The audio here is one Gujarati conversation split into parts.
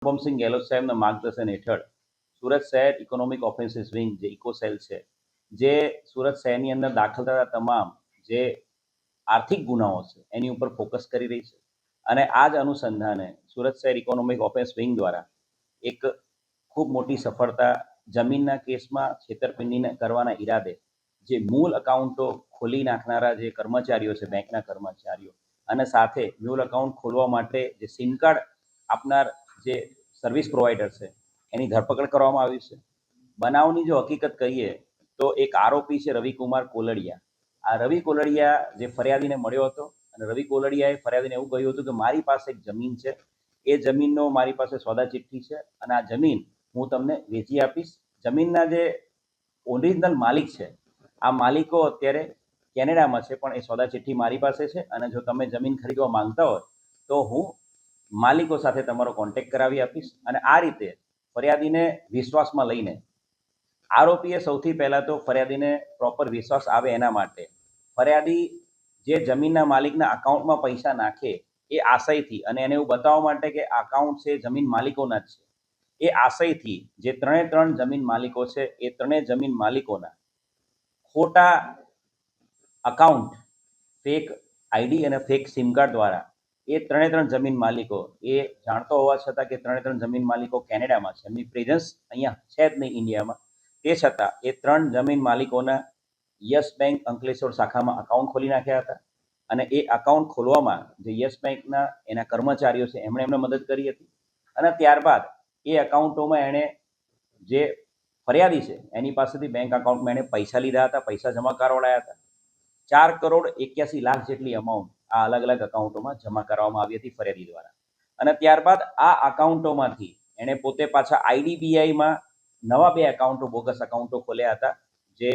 શુભમસિંહ ગેહલોત સાહેબના માર્ગદર્શન હેઠળ સુરત શહેર ઇકોનોમિક ઓફેન્સીસ વિંગ જે ઇકોસેલ છે, જે સુરત શહેરની અંદર દાખલ થતા તમામ જે આર્થિક ગુનાઓ છે એની ઉપર ફોકસ કરી રહી છે. અને આ જ અનુસંધાને સુરત શહેર ઇકોનોમિક ઓફેન્સ વિંગ દ્વારા એક ખૂબ મોટી સફળતા જમીનના કેસમાં છેતરપિંડી કરવાના ઈરાદે જે મૂળ એકાઉન્ટો ખોલી નાખનારા જે કર્મચારીઓ છે, બેંકના કર્મચારીઓ, અને સાથે મૂળ એકાઉન્ટ ખોલવા માટે જે સિમ કાર્ડ આપનાર જે સર્વિસ પ્રોવાઈડર છે એની ધરપકડ કરવામાં આવી છે. બનાવની જો હકીકત કહીએ તો એક આરોપી છે રવિકુમાર કોલડિયા. આ રવિ કોલડિયા જે ફરિયાદીને મળ્યો હતો અને રવિ કોલડિયાએ ફરિયાદીને એવું કહ્યું હતું કે મારી પાસે એક જમીન છે, એ જમીનનો મારી પાસે સોદા ચિઠ્ઠી છે અને આ જમીન હું તમને વેચી આપીશ. જમીનના જે ઓરિજિનલ માલિક છે, આ માલિકો અત્યારે કેનેડામાં છે, પણ એ સોદા ચિઠ્ઠી મારી પાસે છે અને જો તમે જમીન ખરીદવા માંગતા હોય તો હું માલિકો સાથે તમારો કોન્ટેક્ટ કરાવી આપીશ. અને આ રીતે ફરિયાદીને વિશ્વાસમાં લઈને આરોપીએ સૌથી પહેલાં તો ફરિયાદીને પ્રોપર વિશ્વાસ આવે એના માટે ફરિયાદી જે જમીનના માલિકના અકાઉન્ટમાં પૈસા નાખે એ આશયથી, અને એને એવું બતાવવા માટે કે અકાઉન્ટ છે જમીન માલિકોના જ છે, એ આશયથી જે ત્રણ જમીન માલિકો છે એ ત્રણેય જમીન માલિકોના ખોટા અકાઉન્ટ, ફેક આઈડી અને ફેક સિમ કાર્ડ દ્વારા એ ત્રણ જમીન માલિકો એ જાણતો હોવા છતાં કે ત્રણ જમીન માલિકો કેનેડામાં છે, એમની પ્રેઝન્સ અહીંયા છે જ નહીં ઇન્ડિયામાં, તે છતાં એ ત્રણ જમીન માલિકોના યસ બેંક અંકલેશ્વર શાખામાં અકાઉન્ટ ખોલી નાખ્યા હતા. અને એ અકાઉન્ટ ખોલવામાં જે યસ બેંકના એના કર્મચારીઓ છે એમણે એમને મદદ કરી હતી. અને ત્યારબાદ એ અકાઉન્ટોમાં એણે જે ફરિયાદી છે એની પાસેથી બેંક અકાઉન્ટમાં એણે પૈસા લીધા હતા, પૈસા જમા કરાવડાયા હતા. 4,81,00,000 જેટલી અમાઉન્ટ આ અલગ અલગ અકાઉન્ટોમાં જમા કરવામાં આવી હતી ફરિયાદી દ્વારા. અને ત્યારબાદ આ અકાઉન્ટોમાંથી એણે પોતે પાછા આઈડીબીઆઈમાં નવા 2 અકાઉન્ટો, બોગસ અકાઉન્ટો ખોલ્યા હતા જે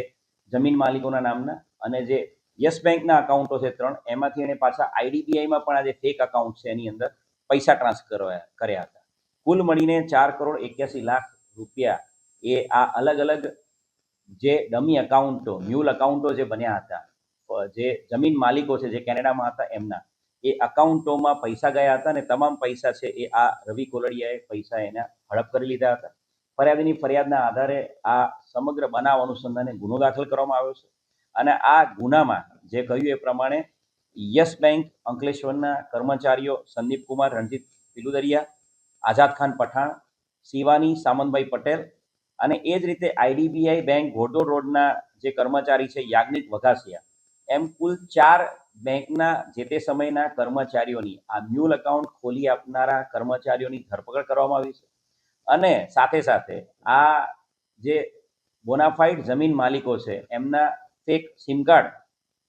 જમીન માલિકોના નામના, અને જે યસ બેંકના અકાઉન્ટો છે 3, એમાંથી એણે પાછા આઈડીબીઆઈમાં પણ આ જે ફેક અકાઉન્ટ છે એની અંદર પૈસા ટ્રાન્સફર કર્યા હતા. કુલ મળીને 4,81,00,000 રૂપિયા એ આ અલગ અલગ જે ડમી અકાઉન્ટો, મ્યુલ અકાઉન્ટો જે બન્યા હતા, જે જમીન માલિકો છે જે કેનેડામાં હતા એમના એ અકાઉન્ટોમાં પૈસા ગયા હતા. અને તમામ પૈસા છે એ આ રવિ કોલડિયાએ પૈસા એના હડપ કરી લીધા હતા. ફરિયાદીની ફરિયાદના આધારે આ સમગ્ર બનાવ અનુસંધાને ગુનો દાખલ કરવામાં આવ્યો છે. અને આ ગુનામાં જે કહ્યું એ પ્રમાણે યસ બેંક અંકલેશ્વરના કર્મચારીઓ સંદીપ કુમાર રણજીત પિલુદરિયા, આઝાદ ખાન પઠાણ, શિવાની સામંતભાઈ પટેલ, અને એ જ રીતે આઈડીબીઆઈ બેંક ઘોડદોડ રોડના જે કર્મચારી છે યાજ્ઞિક વઘાસિયા, એમ કુલ 4 બેંકના જે તે સમયના કર્મચારીઓની આ મ્યુલ એકાઉન્ટ ખોલી આપનારા કર્મચારીઓની ધરપકડ કરવામાં આવી છે. અને સાથે સાથે આ જે બોનાફાઇડ જમીન માલિકો છે એમના ફેક સિમ કાર્ડ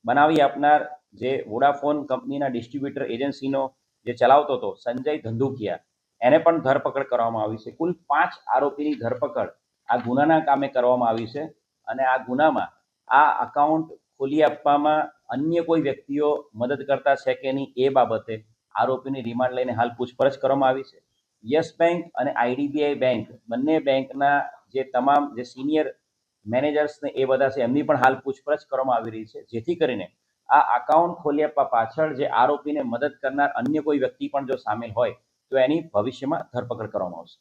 બનાવી આપનાર જે વોડાફોન કંપનીના ડિસ્ટ્રીબ્યુટર એજન્સીનો જે ચલાવતો હતો સંજય ધંધુકિયા, એને પણ ધરપકડ કરવામાં આવી છે. કુલ 5 આરોપીની ધરપકડ આ ગુનાના કામે કરવામાં આવી છે. અને આ ગુનામાં આ અકાઉન્ટ ખોલી આપવામાં અન્ય કોઈ વ્યક્તિઓ મદદ કરતા છે કે નહીં એ બાબતે આરોપીની રિમાન્ડ લઈને હાલ પૂછપરછ કરવામાં આવી છે. યસ બેંક અને આઈડીબીઆઈ બેંક બંને બેંકના જે તમામ જે સિનિયર મેનેજર્સ ને એ બધા છે એમની પણ હાલ પૂછપરછ કરવામાં આવી રહી છે, જેથી કરીને આ અકાઉન્ટ ખોલી આપવા પાછળ જે આરોપીને મદદ કરનાર અન્ય કોઈ વ્યક્તિ પણ જો સામેલ હોય તો એની ભવિષ્યમાં ધરપકડ કરવામાં આવશે.